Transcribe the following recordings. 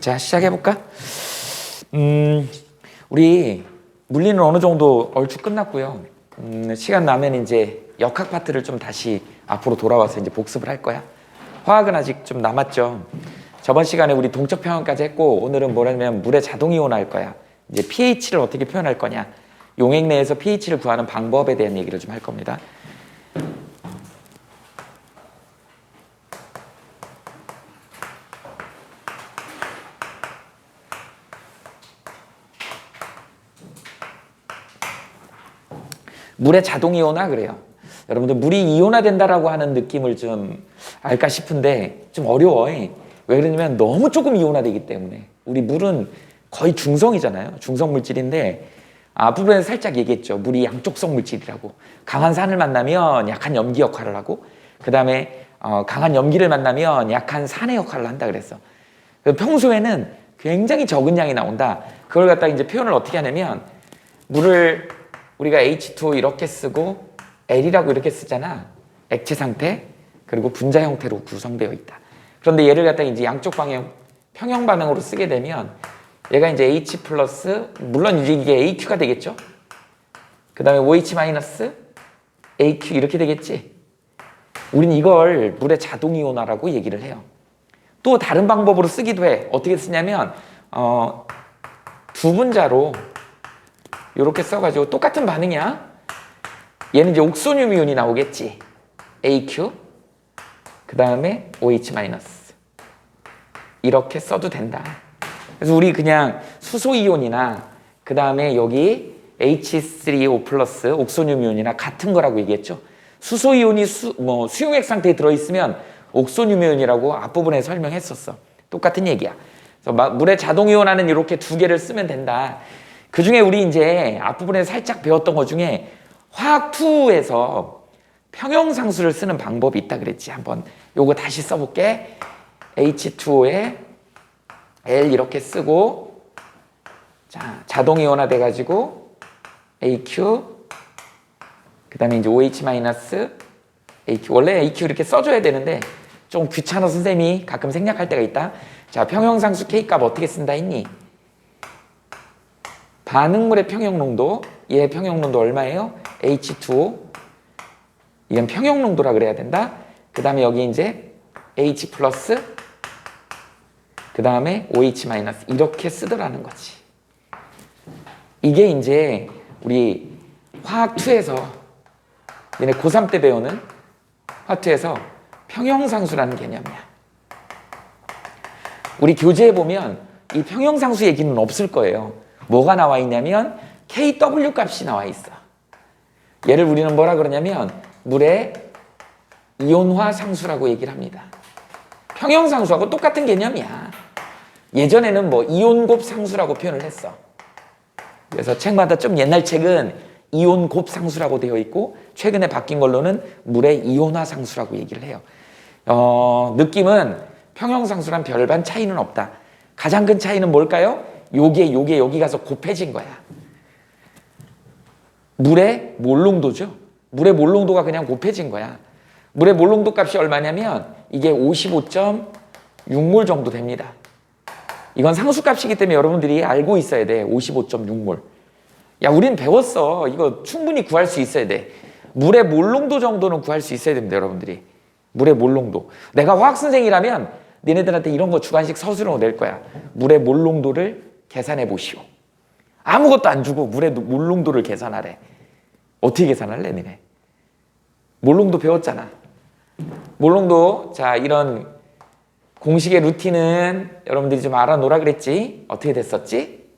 자, 시작해볼까? 우리 물리는 어느 정도 얼추 끝났고요. 시간 나면 이제 역학 파트를 좀 다시 앞으로 돌아와서 이제 복습을 할 거야. 화학은 아직 좀 남았죠. 저번 시간에 우리 동적 평형까지 했고, 오늘은 뭐냐면 물의 자동 이온화 할 거야. 이제 pH를 어떻게 표현할 거냐. 용액 내에서 pH를 구하는 방법에 대한 얘기를 좀 할 겁니다. 물의 자동 이온화 그래요. 여러분들 물이 이온화된다라고 하는 느낌을 좀 알까 싶은데 좀 어려워. 왜 그러냐면 너무 조금 이온화되기 때문에. 우리 물은 거의 중성이잖아요. 중성 물질인데 앞부분에서 살짝 얘기했죠. 물이 양쪽성 물질이라고. 강한 산을 만나면 약한 염기 역할을 하고, 그 다음에 강한 염기를 만나면 약한 산의 역할을 한다 그랬어. 평소에는 굉장히 적은 양이 나온다. 그걸 갖다가 이제 표현을 어떻게 하냐면, 물을 우리가 H2O 이렇게 쓰고 L이라고 이렇게 쓰잖아. 액체 상태, 그리고 분자 형태로 구성되어 있다. 그런데 얘를 갖다가 이제 양쪽 방향 평형 반응으로 쓰게 되면 얘가 이제 H 플러스, 물론 이제 이게 AQ가 되겠죠. 그 다음에 OH 마이너스 AQ 이렇게 되겠지. 우린 이걸 물의 자동 이온화라고 얘기를 해요. 또 다른 방법으로 쓰기도 해. 어떻게 쓰냐면 두 분자로 이렇게 써가지고 똑같은 반응이야. 얘는 이제 옥소늄 이온이 나오겠지. AQ 그 다음에 OH 마이너스 이렇게 써도 된다. 그래서 우리 그냥 수소 이온이나 그 다음에 여기 H3O 플러스 옥소늄 이온이나 같은 거라고 얘기했죠. 수소 이온이 수용액 상태에 들어있으면 옥소늄 이온이라고 앞부분에 설명했었어. 똑같은 얘기야. 그래서 물의 자동 이온화는 이렇게 두 개를 쓰면 된다. 그 중에 우리 이제 앞부분에 살짝 배웠던 것 중에 화학 2에서 평형상수를 쓰는 방법이 있다 그랬지. 한번 요거 다시 써볼게. H2O에 L 이렇게 쓰고, 자, 자동 이온화 돼가지고 AQ 그 다음에 이제 OH 마이너스 AQ. 원래 AQ 이렇게 써줘야 되는데 좀 귀찮아서 선생님이 가끔 생략할 때가 있다. 자, 평형상수 K값 어떻게 쓴다 했니? 반응물의 평형농도, 얘 평형농도 얼마예요? H2O. 이건 평형농도라 그래야 된다. 그 다음에 여기 이제 H 플러스, 그 다음에 OH 마이너스 이렇게 쓰더라는 거지. 이게 이제 우리 화학 2에서 얘네 고3 때 배우는 화학 2에서 평형상수라는 개념이야. 우리 교재에 보면 이 평형상수 얘기는 없을 거예요. 뭐가 나와 있냐면 KW 값이 나와 있어. 얘를 우리는 뭐라 그러냐면 물의 이온화 상수라고 얘기를 합니다. 평형상수하고 똑같은 개념이야. 예전에는 뭐 이온곱 상수라고 표현을 했어. 그래서 책마다 좀 옛날 책은 이온곱 상수라고 되어 있고, 최근에 바뀐 걸로는 물의 이온화 상수라고 얘기를 해요. 느낌은 평형상수랑 별반 차이는 없다. 가장 큰 차이는 뭘까요? 요게 여기 가서 곱해진 거야. 물의 몰농도죠. 물의 몰농도가 그냥 곱해진 거야. 물의 몰농도 값이 얼마냐면 이게 55.6몰 정도 됩니다. 이건 상수값이기 때문에 여러분들이 알고 있어야 돼. 55.6몰. 야, 우린 배웠어. 이거 충분히 구할 수 있어야 돼. 물의 몰농도 정도는 구할 수 있어야 됩니다, 여러분들이. 물의 몰농도. 내가 화학선생이라면 니네들한테 이런 거 주관식 서술로 낼 거야. 물의 몰농도를 계산해 보시오. 아무것도 안 주고 물의 몰농도를 계산하래. 어떻게 계산할래, 니네? 몰농도 배웠잖아. 몰농도, 자, 이런 공식의 루틴은 여러분들이 좀 알아놓으라 그랬지? 어떻게 됐었지?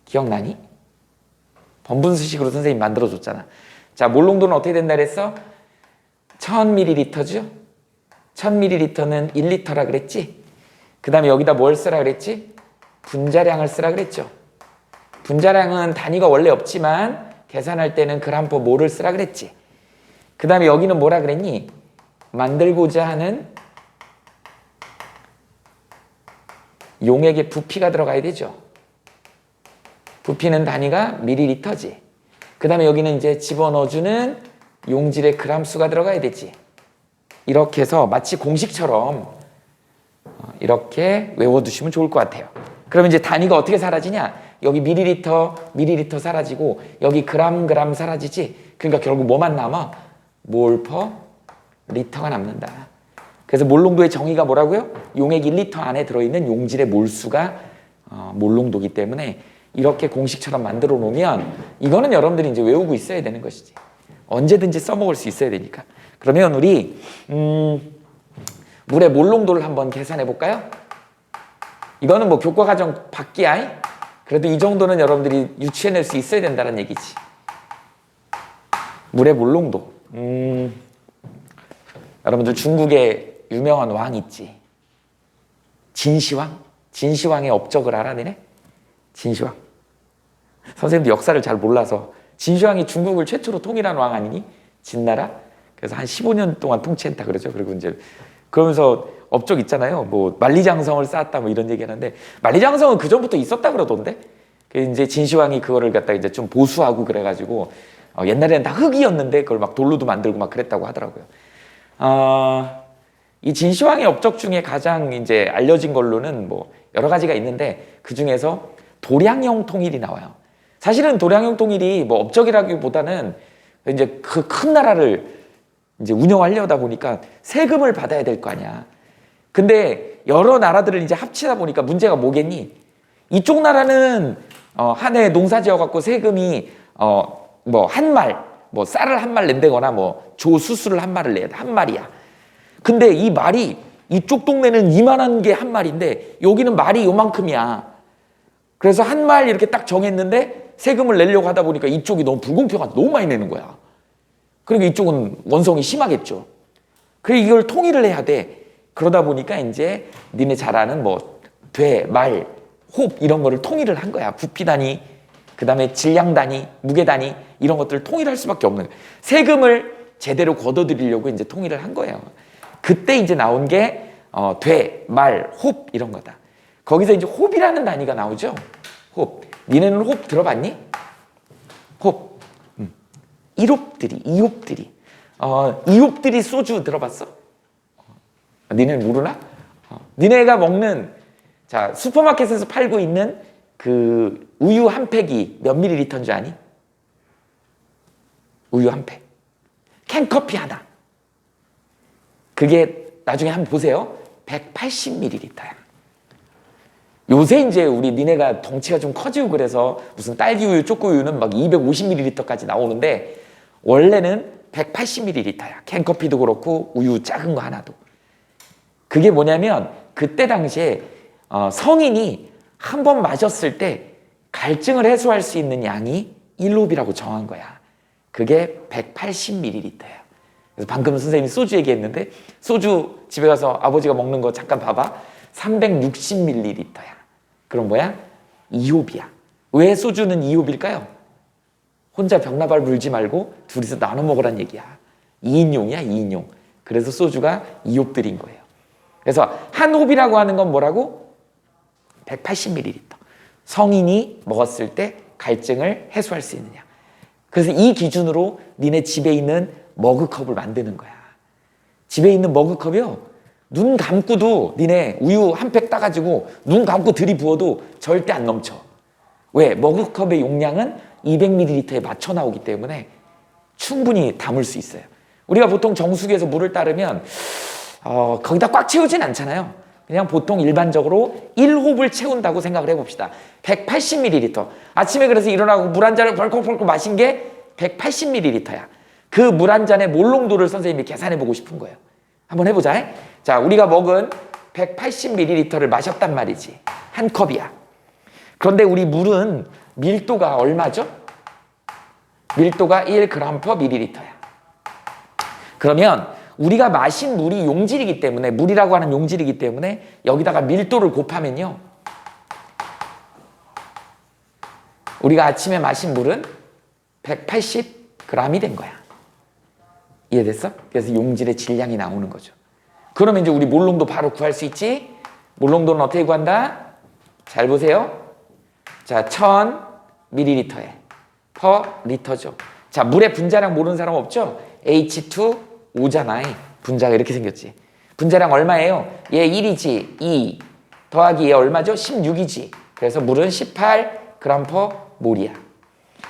기억나니? 번분수식으로 선생님이 만들어줬잖아. 자, 몰농도는 어떻게 된다 그랬어? 1000ml죠? 1000ml는 1리터라 그랬지? 그 다음에 여기다 뭘 쓰라 그랬지? 분자량을 쓰라 그랬죠. 분자량은 단위가 원래 없지만 계산할 때는 그램/몰을 몰을 쓰라 그랬지. 그 다음에 여기는 뭐라 그랬니? 만들고자 하는 용액의 부피가 들어가야 되죠. 부피는 단위가 밀리리터지. 그 다음에 여기는 이제 집어넣어주는 용질의 그램 수가 들어가야 되지. 이렇게 해서 마치 공식처럼 이렇게 외워두시면 좋을 것 같아요. 그러면 이제 단위가 어떻게 사라지냐? 여기 밀리리터 사라지고 여기 그램 사라지지? 그러니까 결국 뭐만 남아? 몰 퍼 리터가 남는다. 그래서 몰농도의 정의가 뭐라고요? 용액 1리터 안에 들어있는 용질의 몰수가 몰농도기 때문에 이렇게 공식처럼 만들어 놓으면 이거는 여러분들이 이제 외우고 있어야 되는 것이지. 언제든지 써먹을 수 있어야 되니까. 그러면 우리 물의 몰농도를 한번 계산해 볼까요? 이거는 뭐 교과과정 밖이야. 그래도 이 정도는 여러분들이 유추해낼 수 있어야 된다는 얘기지. 물의 몰농도. 여러분들 중국에 유명한 왕 있지. 진시황? 진시황의 업적을 알아내네? 진시황. 선생님도 역사를 잘 몰라서 진시황이 중국을 최초로 통일한 왕 아니니? 진나라? 그래서 한 15년 동안 통치했다 그러죠. 그리고 이제 그러면서 업적 있잖아요. 뭐 만리장성을 쌓았다 뭐 이런 얘기 하는데 만리장성은 그 전부터 있었다 그러던데. 이제 진시황이 그거를 갖다 이제 좀 보수하고 그래가지고 옛날에는 다 흙이었는데 그걸 막 돌로도 만들고 막 그랬다고 하더라고요. 이 진시황의 업적 중에 가장 이제 알려진 걸로는 뭐 여러 가지가 있는데 그 중에서 도량형 통일이 나와요. 사실은 도량형 통일이 뭐 업적이라기보다는 이제 그 큰 나라를 이제 운영하려다 보니까 세금을 받아야 될 거 아니야. 근데 여러 나라들을 이제 합치다 보니까 문제가 뭐겠니? 이쪽 나라는 한 해 농사 지어갖고 세금이 뭐 한 말, 뭐 쌀을 한 말 낸다거나 뭐 조수수를 한 말을 내야 돼. 한 말이야. 근데 이 말이 이쪽 동네는 이만한 게 한 말인데 여기는 말이 요만큼이야. 그래서 한 말 이렇게 딱 정했는데 세금을 내려고 하다 보니까 이쪽이 너무 불공평하다. 너무 많이 내는 거야. 그러니까 이쪽은 원성이 심하겠죠. 그래서 이걸 통일을 해야 돼. 그러다 보니까 이제 니네 잘 아는 뭐 돼, 말, 홉 이런 거를 통일을 한 거야. 부피 단위, 그 다음에 질량 단위, 무게 단위 이런 것들을 통일할 수밖에 없는 거야. 세금을 제대로 걷어들이려고 이제 통일을 한 거예요. 그때 이제 나온 게 돼, 말, 홉 이런 거다. 거기서 이제 홉이라는 단위가 나오죠. 홉. 니네는 홉 들어봤니? 홉. 이홉들이. 이홉들이 소주 들어봤어? 니네는 모르나? 니네가 먹는 자 슈퍼마켓에서 팔고 있는 그 우유 한 팩이 몇 밀리리터인 줄 아니? 우유 한 팩. 캔커피 하나. 그게 나중에 한번 보세요. 180ml야. 요새 이제 우리 니네가 덩치가 좀 커지고 그래서 무슨 딸기우유, 초코우유는 막 250ml까지 나오는데 원래는 180ml야. 캔커피도 그렇고 우유 작은 거 하나도. 그게 뭐냐면 그때 당시에 성인이 한 번 마셨을 때 갈증을 해소할 수 있는 양이 1홉이라고 정한 거야. 그게 180ml야. 그래서 방금 선생님이 소주 얘기했는데 소주 집에 가서 아버지가 먹는 거 잠깐 봐봐. 360ml야. 그럼 뭐야? 2홉이야. 왜 소주는 2홉일까요? 혼자 병나발 불지 말고 둘이서 나눠 먹으란 얘기야. 2인용이야, 2인용. 그래서 소주가 2홉들인 거예요. 그래서 한 홉이라고 하는 건 뭐라고? 180ml. 성인이 먹었을 때 갈증을 해소할 수 있느냐. 그래서 이 기준으로 니네 집에 있는 머그컵을 만드는 거야. 집에 있는 머그컵이요. 눈 감고도 니네 우유 한 팩 따가지고 눈 감고 들이부어도 절대 안 넘쳐. 왜? 머그컵의 용량은 200ml에 맞춰 나오기 때문에 충분히 담을 수 있어요. 우리가 보통 정수기에서 물을 따르면 거기다 꽉 채우진 않잖아요. 그냥 보통 일반적으로 1홉을 채운다고 생각을 해봅시다. 180ml. 아침에 그래서 일어나고 물 한 잔을 벌컥벌컥 마신 게 180ml야. 그 물 한 잔의 몰농도를 선생님이 계산해보고 싶은 거예요. 한번 해보자. 자, 우리가 먹은 180ml를 마셨단 말이지. 한 컵이야. 그런데 우리 물은 밀도가 얼마죠? 밀도가 1g/ml야. 그러면 우리가 마신 물이 용질이기 때문에 물이라고 하는 용질이기 때문에 여기다가 밀도를 곱하면요. 우리가 아침에 마신 물은 180g이 된 거야. 이해됐어? 그래서 용질의 질량이 나오는 거죠. 그러면 이제 우리 몰농도 바로 구할 수 있지? 몰농도는 어떻게 구한다? 잘 보세요. 자, 1000ml에 per 리터죠. 자, 물의 분자량 모르는 사람 없죠? H2O잖아. 분자가 이렇게 생겼지. 분자량 얼마예요? 얘 1이지. 2 더하기 얘 얼마죠? 16이지. 그래서 물은 18g/몰이야.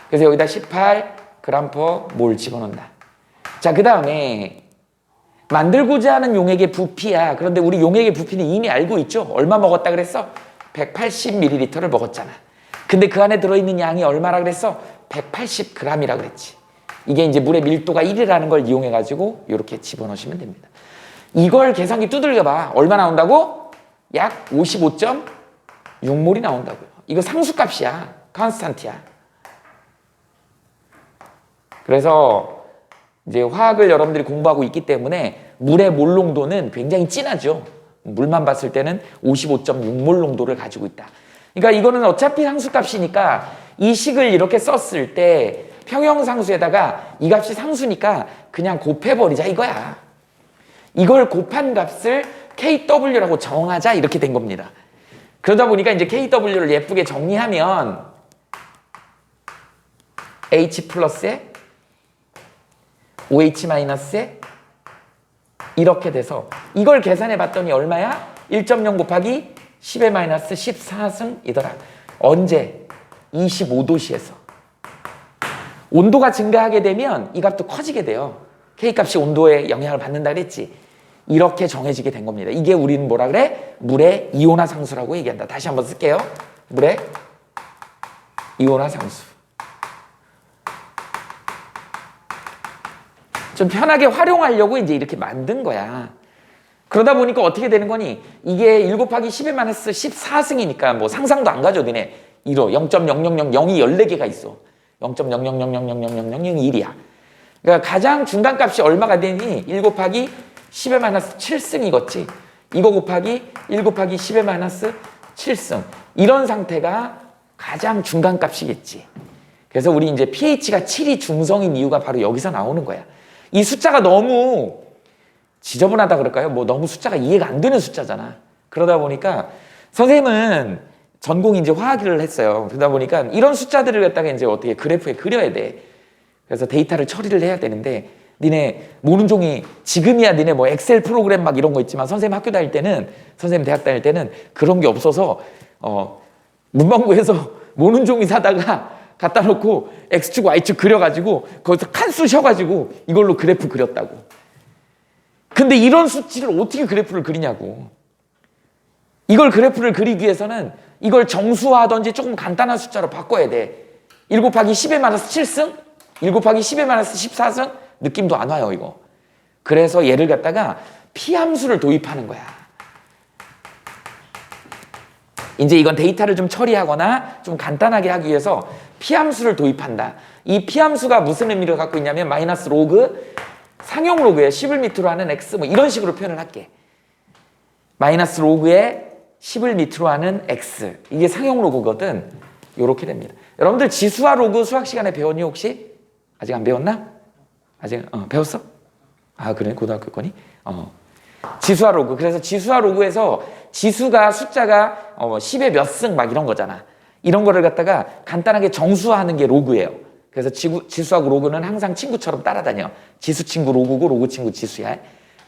그래서 여기다 18g/몰 집어넣는다. 자, 그 다음에 만들고자 하는 용액의 부피야. 그런데 우리 용액의 부피는 이미 알고 있죠? 얼마 먹었다 그랬어? 180ml를 먹었잖아. 근데 그 안에 들어있는 양이 얼마라 그랬어? 180g이라 그랬지. 이게 이제 물의 밀도가 1이라는 걸 이용해가지고 이렇게 집어넣으시면 됩니다. 이걸 계산기 두들겨봐. 얼마 나온다고? 약 55.6몰이 나온다고요. 이거 상수값이야. 컨스탄트야. 그래서 이제 화학을 여러분들이 공부하고 있기 때문에 물의 몰 농도는 굉장히 진하죠. 물만 봤을 때는 55.6몰 농도를 가지고 있다. 그러니까 이거는 어차피 상수값이니까 이 식을 이렇게 썼을 때 평형상수에다가 이 값이 상수니까 그냥 곱해버리자 이거야. 이걸 곱한 값을 KW라고 정하자 이렇게 된 겁니다. 그러다 보니까 이제 KW를 예쁘게 정리하면 H 플러스에 OH 마이너스에 이렇게 돼서 이걸 계산해 봤더니 얼마야? 1.0 곱하기 10의 마이너스 14승이더라. 언제? 25도씨에서. 온도가 증가하게 되면 이 값도 커지게 돼요. K값이 온도에 영향을 받는다 그랬지. 이렇게 정해지게 된 겁니다. 이게 우리는 뭐라 그래? 물의 이온화 상수라고 얘기한다. 다시 한번 쓸게요. 물의 이온화 상수. 좀 편하게 활용하려고 이제 이렇게 만든 거야. 그러다 보니까 어떻게 되는 거니? 이게 1 곱하기 10의 마이너스 14승이니까 뭐 상상도 안 가죠, 너네. 1호 0.0000 0이 14개가 있어. 0.000000001이야. 그러니까 가장 중간값이 얼마가 되니? 1 곱하기 10의 마이너스 7승이겠지. 이거 곱하기 1 곱하기 10의 마이너스 7승. 이런 상태가 가장 중간값이겠지. 그래서 우리 이제 pH가 7이 중성인 이유가 바로 여기서 나오는 거야. 이 숫자가 너무 지저분하다 그럴까요? 뭐 너무 숫자가 이해가 안 되는 숫자잖아. 그러다 보니까 선생님은 전공이 이제 화학을 했어요. 그러다 보니까 이런 숫자들을 갖다가 이제 어떻게 그래프에 그려야 돼. 그래서 데이터를 처리를 해야 되는데 니네 모는 종이 지금이야 니네 뭐 엑셀 프로그램 막 이런 거 있지만 선생님 학교 다닐 때는 선생님 대학 다닐 때는 그런 게 없어서 문방구에서 모는 종이 사다가 갖다 놓고 X축, Y축 그려가지고 거기서 칸수 셔가지고 이걸로 그래프 그렸다고. 근데 이런 수치를 어떻게 그래프를 그리냐고. 이걸 그래프를 그리기 위해서는 이걸 정수화하든지 조금 간단한 숫자로 바꿔야 돼. 1 곱하기 10의 마이너스 7승? 1 곱하기 10의 마이너스 14승? 느낌도 안 와요 이거. 그래서 얘를 갖다가 P함수를 도입하는 거야. 이제 이건 데이터를 좀 처리하거나 좀 간단하게 하기 위해서 P함수를 도입한다. 이 P함수가 무슨 의미를 갖고 있냐면 마이너스 로그 상용 로그에 10을 밑으로 하는 x 뭐 이런 식으로 표현을 할게. 마이너스 로그에 10을 밑으로 하는 x. 이게 상용 로그거든. 이렇게 됩니다. 여러분들 지수와 로그 수학 시간에 배웠니 혹시? 아직 안 배웠나? 아직 배웠어? 아 그래? 고등학교 거니? 지수와 로그. 그래서 지수와 로그에서 지수가 숫자가 10의 몇 승 막 이런 거잖아. 이런 거를 갖다가 간단하게 정수화하는 게 로그예요. 그래서 지수하고 로그는 항상 친구처럼 따라다녀. 지수 친구 로그고 로그 친구 지수야.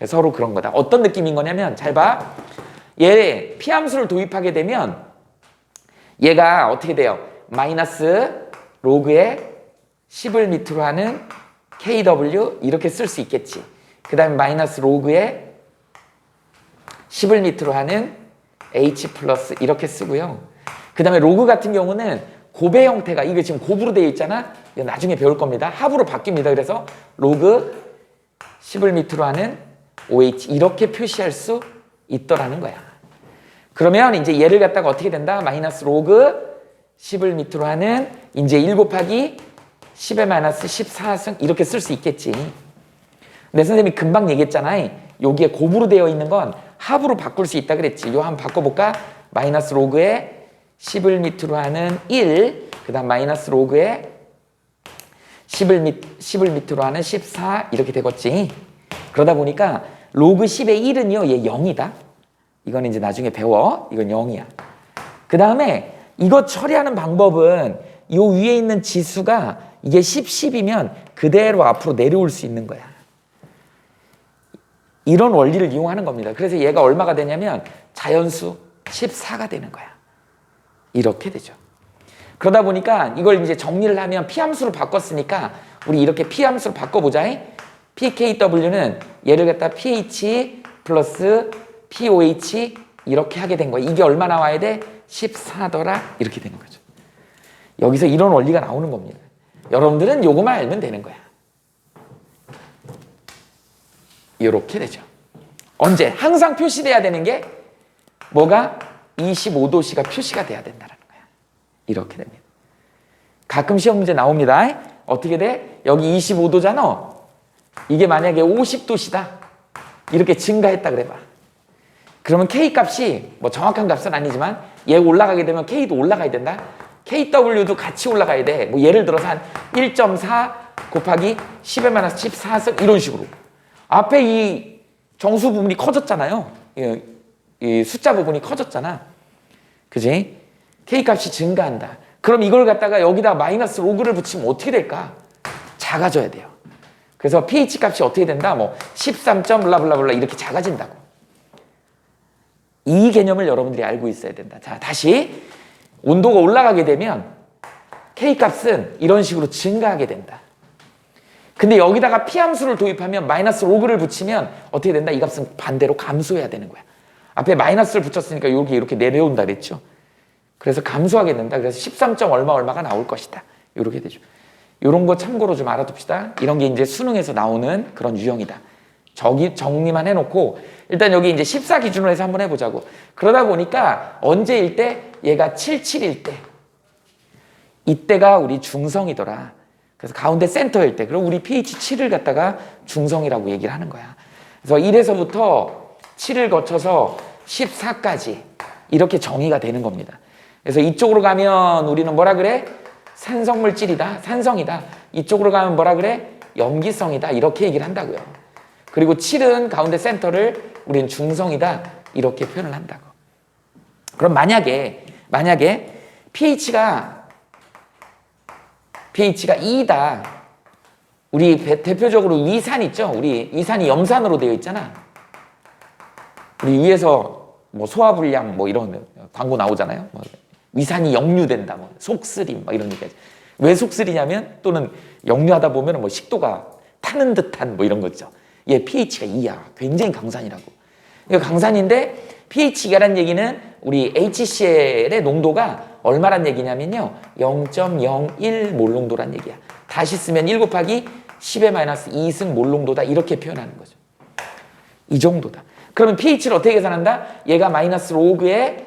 서로 그런 거다. 어떤 느낌인 거냐면 잘 봐. 얘 P함수를 도입하게 되면 얘가 어떻게 돼요? 마이너스 로그에 10을 밑으로 하는 KW 이렇게 쓸 수 있겠지. 그 다음에 마이너스 로그에 10을 밑으로 하는 H 플러스 이렇게 쓰고요. 그 다음에 로그 같은 경우는 곱의 형태가 이게 지금 곱으로 되어 있잖아. 이거 나중에 배울 겁니다. 합으로 바뀝니다. 그래서 로그 10을 밑으로 하는 OH 이렇게 표시할 수 있더라는 거야. 그러면 이제 얘를 갖다가 어떻게 된다? 마이너스 로그 10을 밑으로 하는 이제 1 곱하기 10의 마이너스 14승 이렇게 쓸 수 있겠지. 근데 선생님이 금방 얘기했잖아. 여기에 곱으로 되어 있는 건 합으로 바꿀 수 있다 그랬지. 이거 한번 바꿔볼까? 마이너스 로그에 10을 밑으로 하는 1, 그 다음 마이너스 로그에 10을 밑으로 하는 14 이렇게 되겠지. 그러다 보니까 로그 10의 1은요, 얘 0이다. 이건 이제 나중에 배워. 이건 0이야. 그 다음에 이거 처리하는 방법은 요 위에 있는 지수가 이게 10, 10이면 그대로 앞으로 내려올 수 있는 거야. 이런 원리를 이용하는 겁니다. 그래서 얘가 얼마가 되냐면 자연수 14가 되는 거야. 이렇게 되죠. 그러다 보니까 이걸 이제 정리를 하면 p함수로 바꿨으니까 우리 이렇게 p함수로 바꿔보자. pKW는 얘를 갖다 pH 플러스 pOH 이렇게 하게 된 거야. 이게 얼마 나와야 돼? 14더라 이렇게 되는 거죠. 여기서 이런 원리가 나오는 겁니다. 여러분들은 요거만 알면 되는 거야. 이렇게 되죠. 언제? 항상 표시돼야 되는 게 뭐가? 25도씨가 표시가 돼야 된다는 거야. 이렇게 됩니다. 가끔 시험 문제 나옵니다. 어떻게 돼? 여기 25도잖아. 이게 만약에 50도씨다. 이렇게 증가했다 그래봐. 그러면 K 값이 뭐 정확한 값은 아니지만 얘 올라가게 되면 K도 올라가야 된다. KW도 같이 올라가야 돼. 뭐 예를 들어서 한 1.4 곱하기 10의 - 14승 이런 식으로. 앞에 이 정수 부분이 커졌잖아요. 이 숫자 부분이 커졌잖아. 그지? K 값이 증가한다. 그럼 이걸 갖다가 여기다 마이너스 로그를 붙이면 어떻게 될까? 작아져야 돼요. 그래서 pH 값이 어떻게 된다? 뭐 13. 블라블라블라 이렇게 작아진다고. 이 개념을 여러분들이 알고 있어야 된다. 자, 다시 온도가 올라가게 되면 K 값은 이런 식으로 증가하게 된다. 근데 여기다가 p함수를 도입하면 마이너스 로그를 붙이면 어떻게 된다? 이 값은 반대로 감소해야 되는 거야. 앞에 마이너스를 붙였으니까 이렇게 내려온다 그랬죠. 그래서 감소하게 된다. 그래서 13. 얼마가 나올 것이다. 이렇게 되죠. 이런 거 참고로 좀 알아둡시다. 이런 게 이제 수능에서 나오는 그런 유형이다. 정리만 해놓고 일단 여기 이제 14 기준으로 해서 한번 해보자고. 그러다 보니까 언제일 때? 얘가 77일 때. 이때가 우리 중성이더라. 그래서 가운데 센터일 때. 그럼 우리 pH 7을 갖다가 중성이라고 얘기를 하는 거야. 그래서 1에서부터 7을 거쳐서 14까지 이렇게 정의가 되는 겁니다. 그래서 이쪽으로 가면 우리는 뭐라 그래? 산성물질이다. 산성이다. 이쪽으로 가면 뭐라 그래? 염기성이다. 이렇게 얘기를 한다고요. 그리고 7은 가운데 센터를 우리는 중성이다. 이렇게 표현을 한다고. 그럼 만약에 pH가 2다. 우리 대표적으로 위산 있죠? 우리 위산이 염산으로 되어 있잖아. 우리 위에서 뭐 소화불량 뭐 이런 광고 나오잖아요. 뭐 위산이 역류된다. 뭐 속쓰림 막 이런 얘기까지. 왜 속쓰리냐면 또는 역류하다 보면 뭐 식도가 타는 듯한 뭐 이런 거죠. 얘 pH가 2야. 굉장히 강산이라고. 이거 강산인데 pH 2라는 얘기는 우리 HCl의 농도가 얼마란 얘기냐면요. 0.01 몰 농도란 얘기야. 다시 쓰면 1 곱하기 10의 - 2승 몰 농도다. 이렇게 표현하는 거죠. 이 정도다. 그러면 pH를 어떻게 계산한다? 얘가 마이너스 로그에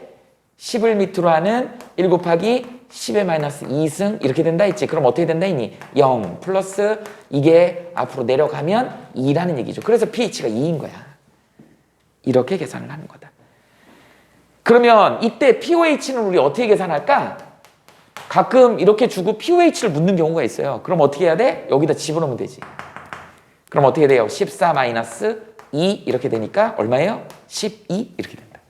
10을 밑으로 하는 1 곱하기 10의 - 2승 이렇게 된다 했지. 그럼 어떻게 된다 했니? 0 플러스 이게 앞으로 내려가면 2라는 얘기죠. 그래서 pH가 2인 거야. 이렇게 계산을 하는 거다. 그러면 이때 pOH는 우리 어떻게 계산할까? 가끔 이렇게 주고 pOH를 묻는 경우가 있어요. 그럼 어떻게 해야 돼? 여기다 집어넣으면 되지. 그럼 어떻게 돼요? 14 - 2 이렇게 되니까 얼마예요? 12 이렇게 된다.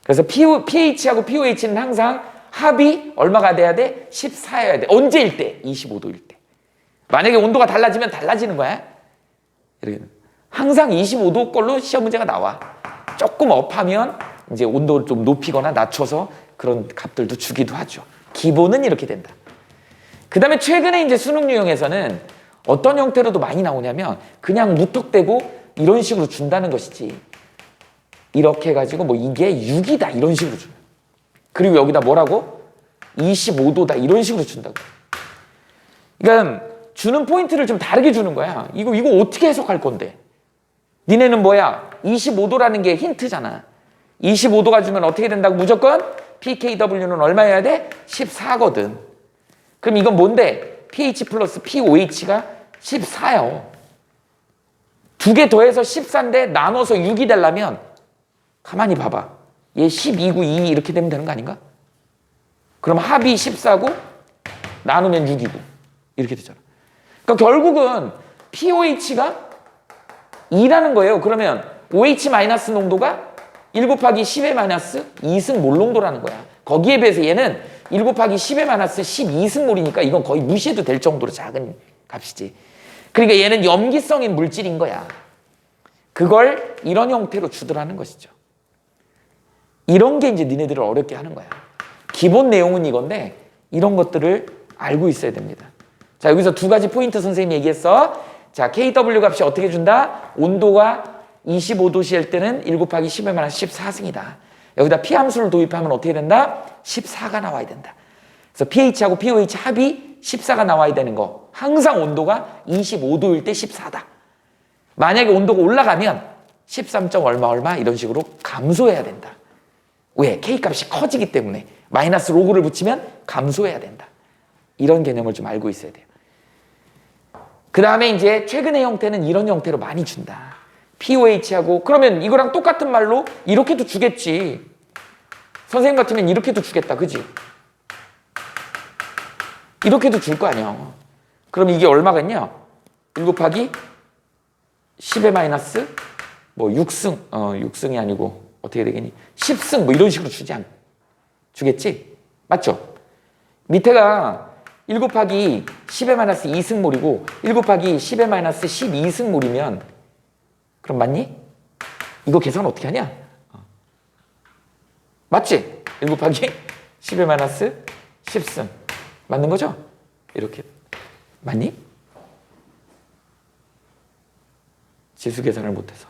그래서 pH하고 pOH는 항상 합이 얼마가 돼야 돼? 14여야 돼. 언제일 때? 25도일 때. 만약에 온도가 달라지면 달라지는 거야. 이렇게. 항상 25도 걸로 시험 문제가 나와. 조금 업하면 이제 온도를 좀 높이거나 낮춰서 그런 값들도 주기도 하죠. 기본은 이렇게 된다. 그 다음에 최근에 이제 수능 유형에서는 어떤 형태로도 많이 나오냐면 그냥 무턱대고 이런 식으로 준다는 것이지. 이렇게 해가지고 뭐 이게 6이다 이런 식으로 줘요. 그리고 여기다 뭐라고? 25도다 이런 식으로 준다고. 그러니까 주는 포인트를 좀 다르게 주는 거야. 이거 어떻게 해석할 건데? 니네는 뭐야? 25도라는 게 힌트잖아. 25도가 주면 어떻게 된다고? 무조건 pKW는 얼마여야 돼? 14거든. 그럼 이건 뭔데? pH 플러스 pOH가 14요. 두 개 더해서 14인데 나눠서 6이 되려면 가만히 봐봐. 얘 12고 2 이렇게 되면 되는 거 아닌가? 그럼 합이 14고 나누면 6이고 이렇게 되잖아. 그러니까 결국은 pOH가 2라는 거예요. 그러면 OH 마이너스 농도가 1 곱하기 10의 - 2승 몰 농도라는 거야. 거기에 비해서 얘는 1 곱하기 10의 - 12승 몰이니까 이건 거의 무시해도 될 정도로 작은 값이지. 그러니까 얘는 염기성인 물질인 거야. 그걸 이런 형태로 주더라는 것이죠. 이런 게 이제 니네들을 어렵게 하는 거야. 기본 내용은 이건데 이런 것들을 알고 있어야 됩니다. 자, 여기서 두 가지 포인트 선생님이 얘기했어. 자, KW 값이 어떻게 준다? 온도가 25도씨일 때는 1 곱하기 10의 마이너스 14승이다. 여기다 p 함수를 도입하면 어떻게 된다? 14가 나와야 된다. 그래서 pH하고 pOH 합이 14가 나와야 되는 거. 항상 온도가 25도일 때 14다. 만약에 온도가 올라가면 13. 얼마 이런 식으로 감소해야 된다. 왜? K값이 커지기 때문에 마이너스 로그를 붙이면 감소해야 된다. 이런 개념을 좀 알고 있어야 돼요. 그 다음에 이제 최근의 형태는 이런 형태로 많이 준다. pOH하고 그러면 이거랑 똑같은 말로 이렇게도 주겠지. 선생님 같으면 이렇게도 주겠다. 그지? 이렇게도 줄 거 아니야. 그럼 이게 얼마겠냐? 1 곱하기 10의 마이너스 뭐 6승 6승이 아니고 어떻게 되겠니? 10승 뭐 이런 식으로 주겠지? 맞죠? 밑에가 1 곱하기 10의 마이너스 2승몰이고 1 곱하기 10의 마이너스 12승몰이면 그럼 맞니? 이거 계산 어떻게 하냐? 맞지? 1 곱하기 10의 마이너스 10승 맞는 거죠? 이렇게 맞니? 지수 계산을 못해서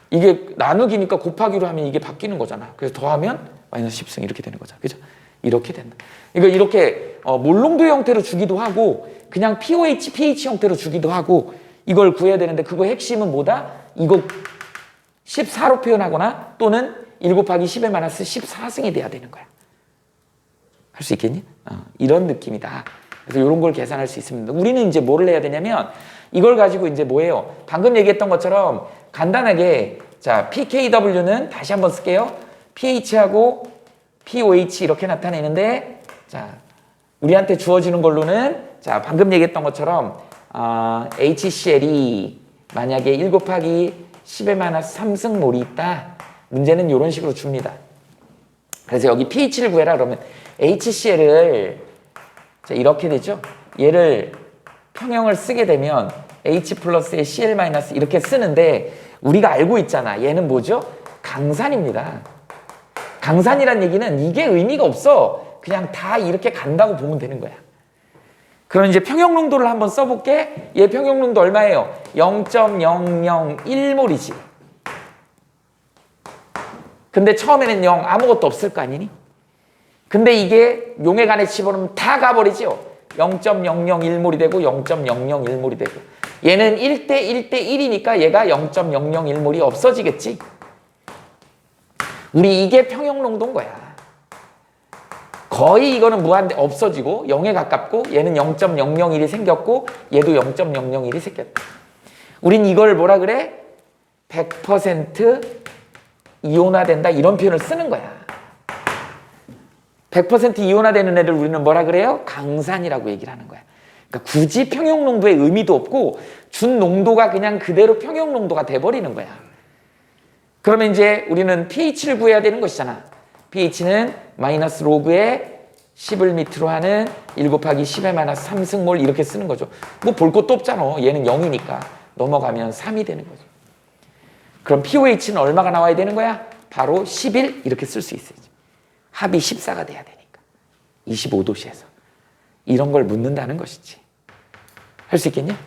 이게 나누기니까 곱하기로 하면 이게 바뀌는 거잖아. 그래서 더하면 마이너스 10승 이렇게 되는 거잖아. 그죠? 이렇게 된다. 그러니까 이렇게 몰롱도 형태로 주기도 하고 그냥 pOH, pH 형태로 주기도 하고 이걸 구해야 되는데 그거 핵심은 뭐다? 이거 14로 표현하거나 또는 1 곱하기 10의 마이너스 14승이 돼야 되는 거야. 할 수 있겠니? 이런 느낌이다. 그래서 이런 걸 계산할 수 있습니다. 우리는 이제 뭐를 해야 되냐면 이걸 가지고 이제 뭐예요? 방금 얘기했던 것처럼 간단하게 자 pKW는 다시 한번 쓸게요. pH하고 pOH 이렇게 나타내는데 자 우리한테 주어지는 걸로는 자 방금 얘기했던 것처럼 HCl이 만약에 1 곱하기 10의 마이너스 3승몰이 있다. 문제는 이런 식으로 줍니다. 그래서 여기 pH를 구해라 그러면 HCl을 자, 이렇게 되죠. 얘를 평형을 쓰게 되면 H 플러스에 Cl 마이너스 이렇게 쓰는데 우리가 알고 있잖아. 얘는 뭐죠? 강산입니다. 강산이란 얘기는 이게 의미가 없어. 그냥 다 이렇게 간다고 보면 되는 거야. 그럼 이제 평형농도를 한번 써볼게. 얘 평형농도 얼마예요? 0.001몰이지. 근데 처음에는 0 아무것도 없을 거 아니니? 근데 이게 용액 안에 집어넣으면 다 가버리죠. 0.001몰이 되고 0.001몰이 되고 얘는 1대 1대 1이니까 얘가 0.001몰이 없어지겠지. 우리 이게 평형농도인 거야. 거의 이거는 무한대 없어지고 0에 가깝고 얘는 0.001이 생겼고 얘도 0.001이 생겼다. 우린 이걸 뭐라 그래? 100% 이온화된다 이런 표현을 쓰는 거야. 100% 이온화되는 애를 우리는 뭐라 그래요? 강산이라고 얘기를 하는 거야. 그러니까 굳이 평형농도의 의미도 없고 준 농도가 그냥 그대로 평형농도가 돼버리는 거야. 그러면 이제 우리는 pH를 구해야 되는 것이잖아. pH는 마이너스 로그에 10을 밑으로 하는 1 곱하기 10의 마이너스 3승몰 이렇게 쓰는 거죠. 뭐 볼 것도 없잖아. 얘는 0이니까 넘어가면 3이 되는 거죠. 그럼 pOH는 얼마가 나와야 되는 거야? 바로 11 이렇게 쓸 수 있어야지. 합이 14가 돼야 되니까. 25도씨에서. 이런 걸 묻는다는 것이지. 할 수 있겠냐?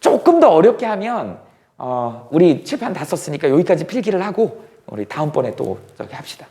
조금 더 어렵게 하면 우리 칠판 다 썼으니까 여기까지 필기를 하고 우리 다음번에 또 저기 합시다.